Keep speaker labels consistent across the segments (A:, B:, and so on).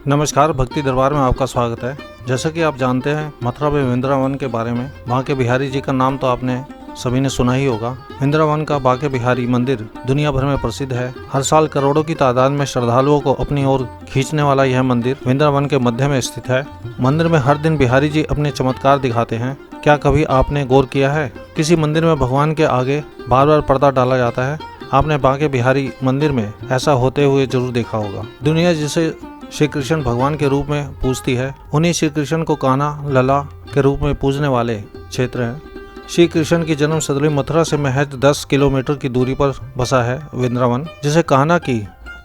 A: नमस्कार, भक्ति दरबार में आपका स्वागत है। जैसा कि आप जानते हैं मथुरा में वृंदावन के बारे में, वहाँ के बिहारी जी का नाम तो आपने सभी ने सुना ही होगा। वृंदावन का बांके बिहारी मंदिर दुनिया भर में प्रसिद्ध है। हर साल करोड़ों की तादाद में श्रद्धालुओं को अपनी ओर खींचने वाला यह मंदिर वृंदावन के मध्य में स्थित है। मंदिर में हर दिन बिहारी जी अपने चमत्कार दिखाते हैं। क्या कभी आपने गौर किया है, किसी मंदिर में भगवान के आगे बार बार पर्दा डाला जाता है? आपने बांके बिहारी मंदिर में ऐसा होते हुए जरूर देखा होगा। दुनिया जिसे श्री कृष्ण भगवान के रूप में पूजती है, उन्हीं श्री कृष्ण को कान्हा लला के रूप में पूजने वाले क्षेत्र है। श्री कृष्ण की जन्म स्थली मथुरा से महज 10 किलोमीटर की दूरी पर बसा है वृंदावन, जिसे कान्हा की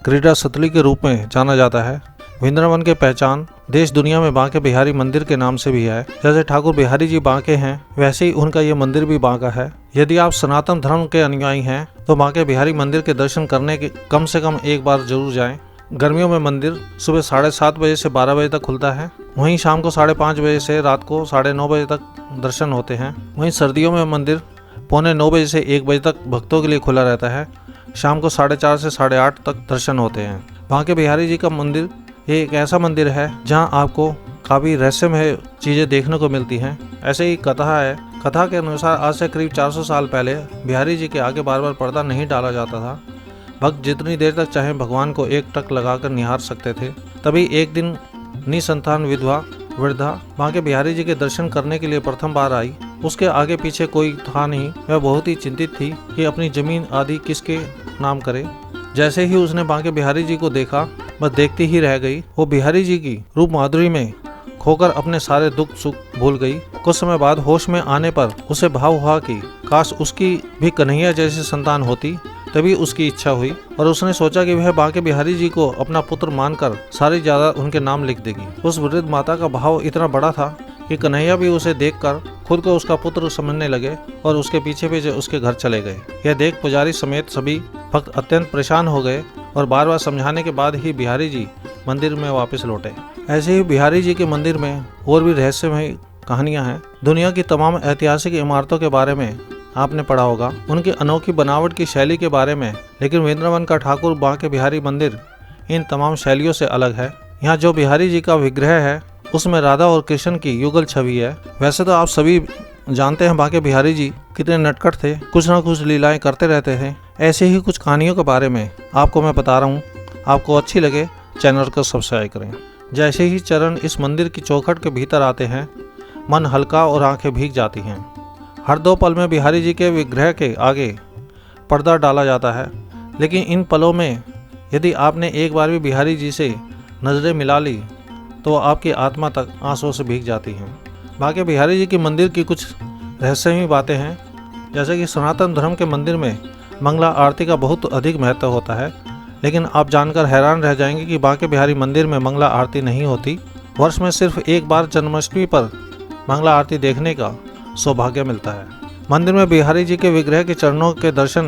A: क्रीड़ा स्थली के रूप में जाना जाता है। वृंदावन की पहचान देश दुनिया में बांके बिहारी मंदिर के नाम से भी है। जैसे ठाकुर बिहारी जी बांके हैं, वैसे ही उनका ये मंदिर भी बांका है। यदि आप सनातन धर्म के अनुयायी हैं तो बांके बिहारी मंदिर के दर्शन करने के कम से कम एक बार जरूर जाएं। गर्मियों में मंदिर सुबह 7:30 बजे से 12 बजे तक खुलता है। वहीं शाम को 5:30 बजे से रात को 9:30 बजे तक दर्शन होते हैं। वहीं सर्दियों में मंदिर 9:45 बजे से 1 बजे तक भक्तों के लिए खुला रहता है। शाम को 4:30 से 8:30 तक दर्शन होते हैं। बांके बिहारी जी का मंदिर ये एक ऐसा मंदिर है जहां आपको काफ़ी रहस्यमय चीज़ें देखने को मिलती हैं। ऐसे ही कथा है। कथा के अनुसार आज से करीब 400 साल पहले बिहारी जी के आगे बार बार पर्दा नहीं डाला जाता था। भक्त जितनी देर तक चाहे भगवान को एक टक लगाकर निहार सकते थे। तभी एक दिन निसंतान विधवा वृद्धा बांके बिहारी जी के दर्शन करने के लिए प्रथम बार आई। उसके आगे पीछे कोई था नहीं। वह बहुत ही चिंतित थी कि अपनी जमीन आदि किसके नाम करे। जैसे ही उसने बांके बिहारी जी को देखा, बस देखती ही रह गई। वो बिहारी जी की रूप माधुरी में खोकर अपने सारे दुख सुख भूल गई। कुछ समय बाद होश में आने पर उसे भाव हुआ कि काश उसकी भी कन्हैया जैसी संतान होती। तभी उसकी इच्छा हुई और उसने सोचा कि वह बांके बिहारी जी को अपना पुत्र मानकर सारी जायदाद उनके नाम लिख देगी। उस वृद्ध माता का भाव इतना बड़ा था कि कन्हैया भी उसे देखकर खुद को उसका पुत्र समझने लगे और उसके पीछे पीछे उसके घर चले गए। यह देख पुजारी समेत सभी भक्त अत्यंत परेशान हो गए और बार बार समझाने के बाद ही बिहारी जी मंदिर में वापस लौटे। ऐसे ही बिहारी जी के मंदिर में और भी रहस्यमय कहानियां हैं। दुनिया की तमाम ऐतिहासिक इमारतों के बारे में आपने पढ़ा होगा, उनकी अनोखी बनावट की शैली के बारे में, लेकिन वृंदावन का ठाकुर बांके बिहारी मंदिर इन तमाम शैलियों से अलग है। यहाँ जो बिहारी जी का विग्रह है उसमें राधा और कृष्ण की युगल छवि है। वैसे तो आप सभी जानते हैं बांके बिहारी जी कितने नटखट थे, कुछ ना कुछ लीलाएं करते रहते थे। ऐसे ही कुछ कहानियों के बारे में आपको मैं बता रहा हूँ। आपको अच्छी लगे चैनल को सब्सक्राइब करें। जैसे ही चरण इस मंदिर की चौखट के भीतर आते हैं, मन हल्का और आंखें भीग जाती हैं। हर 2 पल में बिहारी जी के विग्रह के आगे पर्दा डाला जाता है, लेकिन इन पलों में यदि आपने एक बार भी बिहारी जी से नज़रें मिला ली तो आपकी आत्मा तक आंसुओं से भीग जाती हैं। बांके बिहारी जी के मंदिर की कुछ रहस्यमयी बातें हैं। जैसे कि सनातन धर्म के मंदिर में मंगला आरती का बहुत अधिक महत्व होता है, लेकिन आप जानकर हैरान रह जाएंगे कि बांके बिहारी मंदिर में मंगला आरती नहीं होती। वर्ष में सिर्फ एक बार जन्माष्टमी पर मंगला आरती देखने का सौभाग्य मिलता है। मंदिर में बिहारी जी के विग्रह के चरणों के दर्शन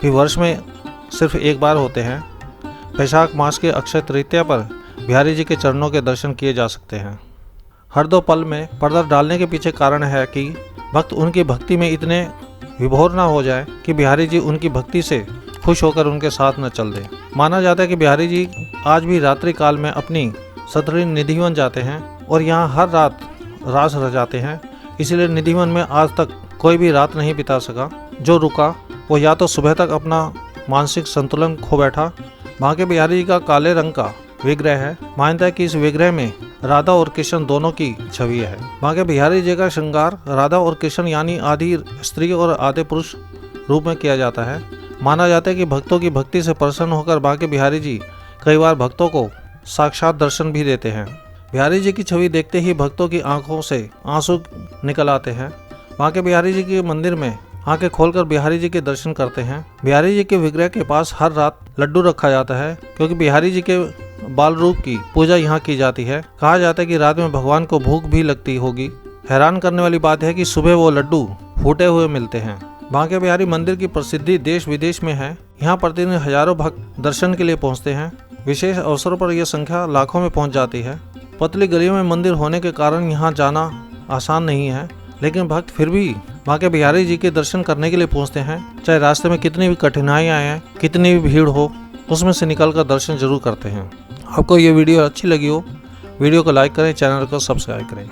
A: भी वर्ष में सिर्फ एक बार होते हैं। वैशाख मास के अक्षय तृतीया पर बिहारी जी के चरणों के दर्शन किए जा सकते हैं। हर 2 पल में पर्दा डालने के पीछे कारण है कि भक्त उनकी भक्ति में इतने विभोर ना हो जाए कि बिहारी जी उनकी भक्ति से खुश होकर उनके साथ न चल दें। माना जाता है कि बिहारी जी आज भी रात्रि काल में अपनी सतरी निधिवन जाते हैं और यहाँ हर रात रास रचाते हैं। इसीलिए निधिवन में आज तक कोई भी रात नहीं बिता सका। जो रुका वो या तो सुबह तक अपना मानसिक संतुलन खो बैठा। बांके बिहारी जी का काले रंग का विग्रह है। मान्यता है कि इस विग्रह में राधा और कृष्ण दोनों की छवि है। बांके बिहारी जी का श्रृंगार राधा और कृष्ण यानी आधी स्त्री और आधे पुरुष रूप में किया जाता है। माना जाता है कि भक्तों की भक्ति से प्रसन्न होकर बांके बिहारी जी कई बार भक्तों को साक्षात दर्शन भी देते हैं। बिहारी जी की छवि देखते ही भक्तों की आंखों से आंसू निकल आते हैं। बांके बिहारी जी के मंदिर में आंखें खोलकर बिहारी जी के दर्शन करते हैं। बिहारी जी के विग्रह के पास हर रात लड्डू रखा जाता है, क्योंकि बिहारी जी के बाल रूप की पूजा यहाँ की जाती है। कहा जाता है कि रात में भगवान को भूख भी लगती होगी। हैरान करने वाली बात है कि सुबह वो लड्डू फूटे हुए मिलते हैं। बांके बिहारी मंदिर की प्रसिद्धि देश विदेश में है। यहाँ प्रतिदिन हजारों भक्त दर्शन के लिए पहुँचते हैं। विशेष अवसरों पर यह संख्या लाखों में पहुँच जाती है। पतली गलियों में मंदिर होने के कारण यहाँ जाना आसान नहीं है, लेकिन भक्त फिर भी बांके बिहारी जी के दर्शन करने के लिए पहुँचते हैं। चाहे रास्ते में कितनी भी कठिनाइयाँ आए, कितनी भी भीड़ हो, उसमें से निकलकर दर्शन जरूर करते हैं। आपको ये वीडियो अच्छी लगी हो, वीडियो को लाइक करें, चैनल को सब्सक्राइब करें।